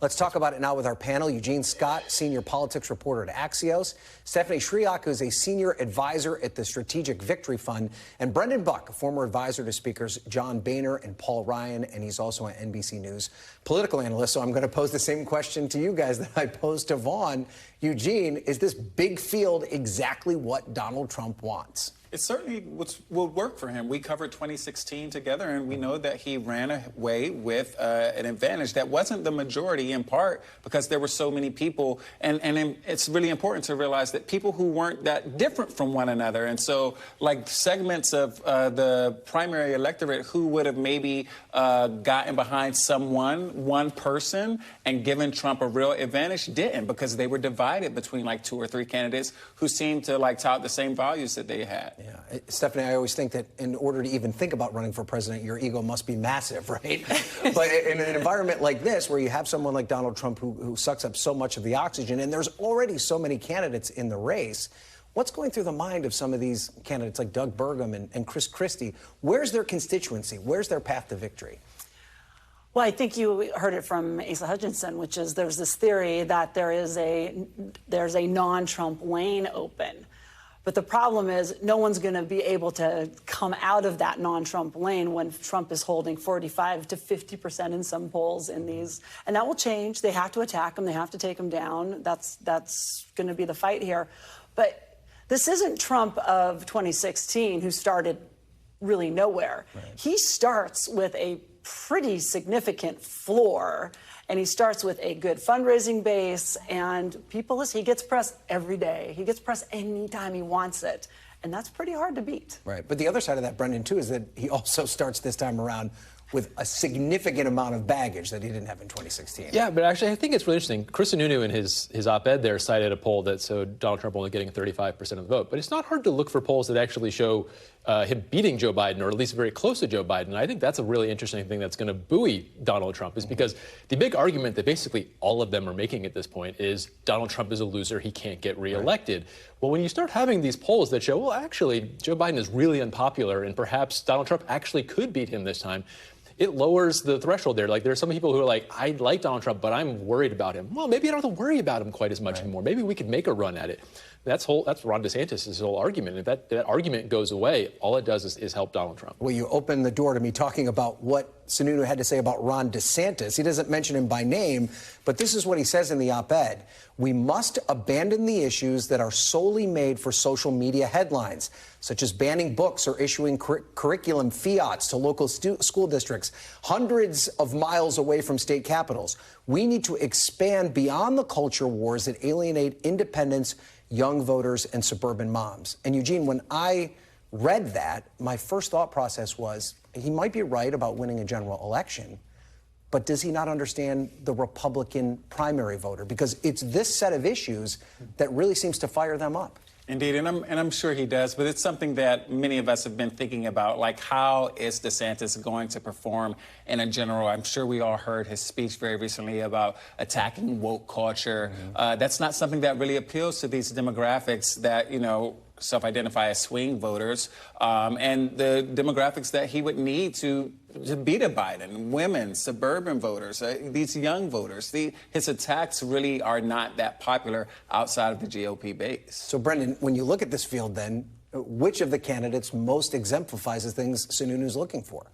Let's talk about it now with our panel. Eugene Scott, senior politics reporter at Axios. Stephanie Schriock, who's a senior advisor at the Strategic Victory Fund. And Brendan Buck, a former advisor to speakers John Boehner and Paul Ryan. And he's also an NBC News political analyst. So I'm going to pose the same question to you guys that I posed to Vaughn. Eugene, is this big field exactly what Donald Trump wants? It certainly will work for him. We covered 2016 together, and we know that he ran away with an advantage that wasn't the majority, in part because there were so many people. And it's really important to realize that people who weren't that different from one another. And so, like segments of the primary electorate who would have maybe gotten behind one person, and given Trump a real advantage, didn't, because they were divided between like 2 or 3 candidates who seemed to like tout the same values that they had. Yeah, Stephanie, I always think that in order to even think about running for president, your ego must be massive, right? But in an environment like this, where you have someone like Donald Trump who sucks up so much of the oxygen, and there's already so many candidates in the race, what's going through the mind of some of these candidates like Doug Burgum and Chris Christie? Where's their constituency? Where's their path to victory? Well, I think you heard it from Asa Hutchinson, which is there's this theory that there's a non-Trump lane open. But the problem is no one's going to be able to come out of that non-Trump lane when Trump is holding 45 to 50% in some polls in these. And that will change. They have to attack him. They have to take him down. That's going to be the fight here. But this isn't Trump of 2016 who started really nowhere. Right. He starts with a pretty significant floor, and he starts with a good fundraising base, and he gets press every day. He gets press anytime he wants it, and that's pretty hard to beat. Right, but the other side of that, Brendan, too, is that he also starts this time around with a significant amount of baggage that he didn't have in 2016. Yeah, but actually, I think it's really interesting. Chris Sununu in his op-ed there cited a poll that showed Donald Trump only getting 35% of the vote. But it's not hard to look for polls that actually show him beating Joe Biden, or at least very close to Joe Biden. And I think that's a really interesting thing that's going to buoy Donald Trump, is because the big argument that basically all of them are making at this point is Donald Trump is a loser. He can't get reelected. Right. Well, when you start having these polls that show, well, actually, Joe Biden is really unpopular, and perhaps Donald Trump actually could beat him this time, it lowers the threshold there. Like, there are some people who are like, I like Donald Trump, but I'm worried about him. Well, maybe I don't have to worry about him quite as much anymore. Maybe we could make a run at it. That's Ron DeSantis' whole argument. If that argument goes away, all it does is help Donald Trump. Well, you open the door to me talking about what Sununu had to say about Ron DeSantis. He doesn't mention him by name, but this is what he says in the op-ed. We must abandon the issues that are solely made for social media headlines, such as banning books or issuing curriculum fiats to local school districts hundreds of miles away from state capitals. We need to expand beyond the culture wars that alienate independents, young voters, and suburban moms. And Eugene, when I read that, my first thought process was he might be right about winning a general election, but does he not understand the Republican primary voter? Because it's this set of issues that really seems to fire them up. Indeed, and I'm sure he does, but it's something that many of us have been thinking about, like, how is DeSantis going to perform in a general? I'm sure we all heard his speech very recently about attacking woke culture. That's not something that really appeals to these demographics that, self-identify as swing voters, and the demographics that he would need to beat a Biden: women, suburban voters, these young voters. His attacks really are not that popular outside of the GOP base. So, Brendan, when you look at this field, then, which of the candidates most exemplifies the things Sununu's looking for?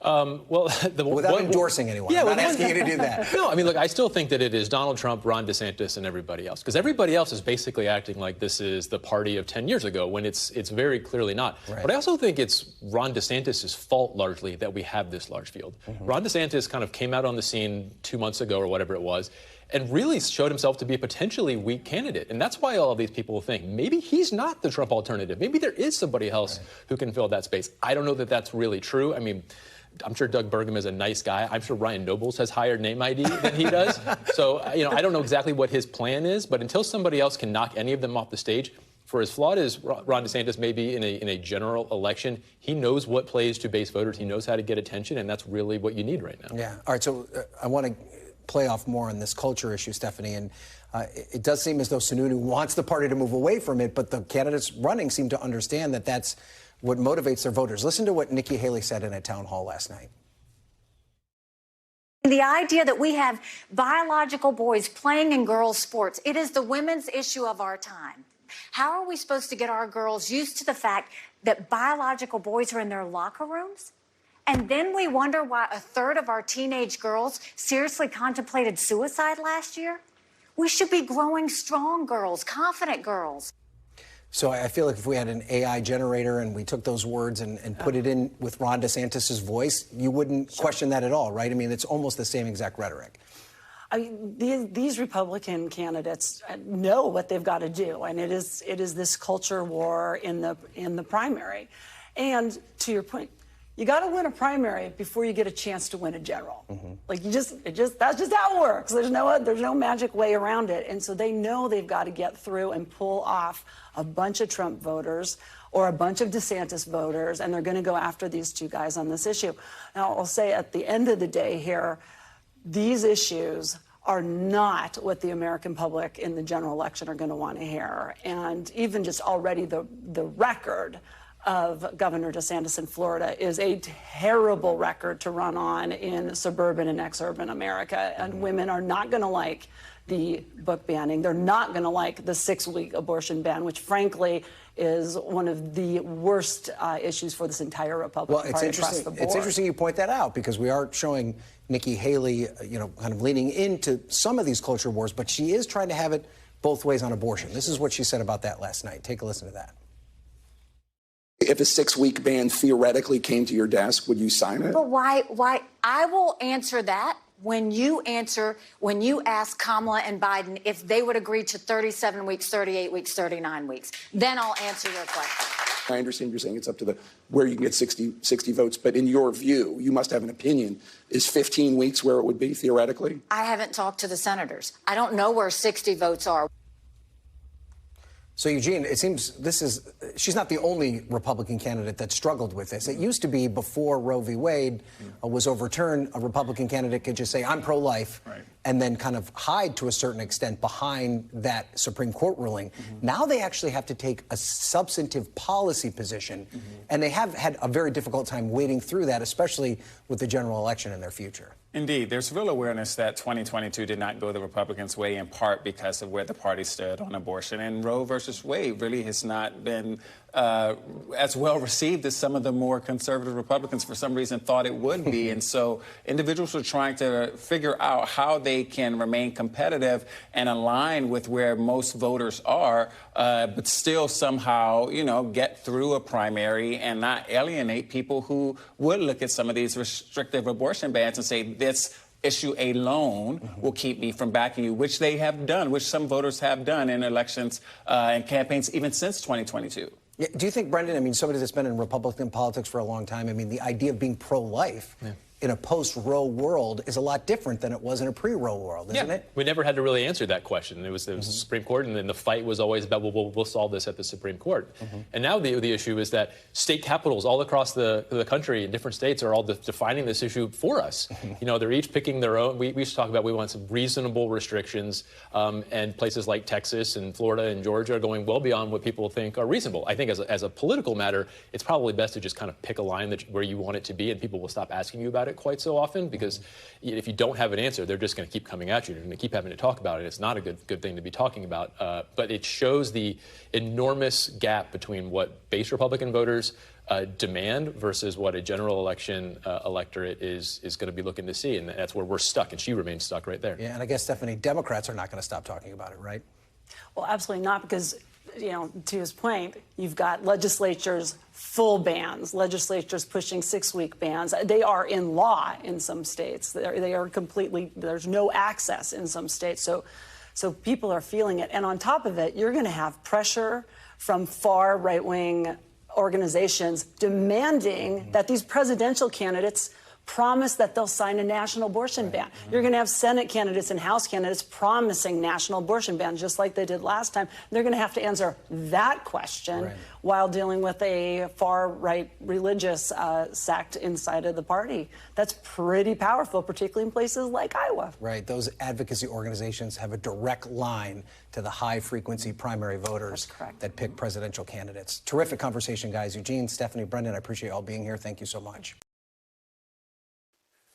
Without endorsing anyone. Yeah, I'm not asking you to do that. No, I mean, look, I still think that it is Donald Trump, Ron DeSantis, and everybody else. Because everybody else is basically acting like this is the party of 10 years ago, when it's very clearly not. Right. But I also think it's Ron DeSantis' fault, largely, that we have this large field. Ron DeSantis kind of came out on the scene 2 months ago, or whatever it was, and really showed himself to be a potentially weak candidate. And that's why all of these people think maybe he's not the Trump alternative. Maybe there is somebody else who can fill that space. I don't know that that's really true. I mean, I'm sure Doug Burgum is a nice guy. I'm sure Ryan Nobles has higher name ID than he does. So, I don't know exactly what his plan is, but until somebody else can knock any of them off the stage, for as flawed as Ron DeSantis may be in a general election, he knows what plays to base voters. He knows how to get attention, and that's really what you need right now. Yeah. All right, so I want to play off more on this culture issue, Stephanie, and it does seem as though Sununu wants the party to move away from it, but the candidates running seem to understand that that's what motivates their voters. Listen to what Nikki Haley said in a town hall last night. The idea that we have biological boys playing in girls' sports, it is the women's issue of our time. How are we supposed to get our girls used to the fact that biological boys are in their locker rooms? And then we wonder why a third of our teenage girls seriously contemplated suicide last year? We should be growing strong girls, confident girls. So I feel like if we had an AI generator and we took those words and put it in with Ron DeSantis' voice, you wouldn't question that at all, right? I mean, it's almost the same exact rhetoric. These Republican candidates know what they've got to do, and it is this culture war in the primary. And to your point, you got to win a primary before you get a chance to win a general. Like that's just how it works. There's no magic way around it. And so they know they've got to get through and pull off a bunch of Trump voters or a bunch of DeSantis voters, and they're going to go after these two guys on this issue. Now, I'll say at the end of the day here, these issues are not what the American public in the general election are going to want to hear. And even just already the record of Governor DeSantis in Florida is a terrible record to run on in suburban and exurban America. And women are not going to like the book banning. They're not going to like the 6-week abortion ban, which frankly is one of the worst issues for this entire Republican Party across the board. It's interesting you point that out, because we are showing Nikki Haley, kind of leaning into some of these culture wars, but she is trying to have it both ways on abortion. This is what she said about that last night. Take a listen to that. If a 6-week ban theoretically came to your desk, would you sign it? But why? I will answer that when you ask Kamala and Biden if they would agree to 37 weeks, 38 weeks, 39 weeks. Then I'll answer your question. I understand you're saying it's up to where you can get 60 votes, but in your view, you must have an opinion. Is 15 weeks where it would be theoretically? I haven't talked to the senators. I don't know where 60 votes are. So, Eugene, it seems she's not the only Republican candidate that struggled with this. It used to be before Roe v. Wade was overturned, a Republican candidate could just say, I'm pro-life, and then kind of hide to a certain extent behind that Supreme Court ruling. Now they actually have to take a substantive policy position, and they have had a very difficult time wading through that, especially with the general election in their future. Indeed. There's real awareness that 2022 did not go the Republicans' way, in part because of where the party stood on abortion. And Roe versus Wade really has not been as well received as some of the more conservative Republicans for some reason thought it would be. And so individuals are trying to figure out how they can remain competitive and align with where most voters are, but still somehow, get through a primary and not alienate people who would look at some of these restrictive abortion bans and say, this issue alone will keep me from backing you, which they have done, which some voters have done in elections and campaigns even since 2022. Yeah, do you think, Brendan, I mean, somebody that's been in Republican politics for a long time, I mean, the idea of being pro-life in a post-Roe world is a lot different than it was in a pre-Roe world, isn't it? We never had to really answer that question. It was the Supreme Court, and then the fight was always about, well, we'll solve this at the Supreme Court. And now the issue is that state capitals all across the country in different states are all defining this issue for us. They're each picking their own. We used to talk about we want some reasonable restrictions, and places like Texas and Florida and Georgia are going well beyond what people think are reasonable. I think as a political matter, it's probably best to just kind of pick a line where you want it to be, and people will stop asking you about it quite so often, because if you don't have an answer, they're just going to keep coming at you. They're going to keep having to talk about it. It's not a good thing to be talking about. But it shows the enormous gap between what base Republican voters demand versus what a general election electorate is going to be looking to see. And that's where we're stuck, and she remains stuck right there. Yeah, and I guess, Stephanie, Democrats are not going to stop talking about it, right? Well, absolutely not, because to his point, you've got legislatures full bans, legislatures pushing 6-week bans. They are in law in some states. They are completely, there's no access in some states. So people are feeling it. And on top of it, you're going to have pressure from far right-wing organizations demanding that these presidential candidates promise that they'll sign a national abortion ban. You're going to have Senate candidates and House candidates promising national abortion bans, just like they did last time. They're going to have to answer that question while dealing with a far-right religious sect inside of the party. That's pretty powerful, particularly in places like Iowa. Right. Those advocacy organizations have a direct line to the high-frequency primary voters that pick presidential candidates. Terrific conversation, guys. Eugene, Stephanie, Brendan, I appreciate you all being here. Thank you so much.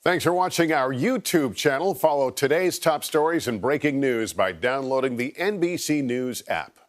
Thanks for watching our YouTube channel. Follow today's top stories and breaking news by downloading the NBC News app.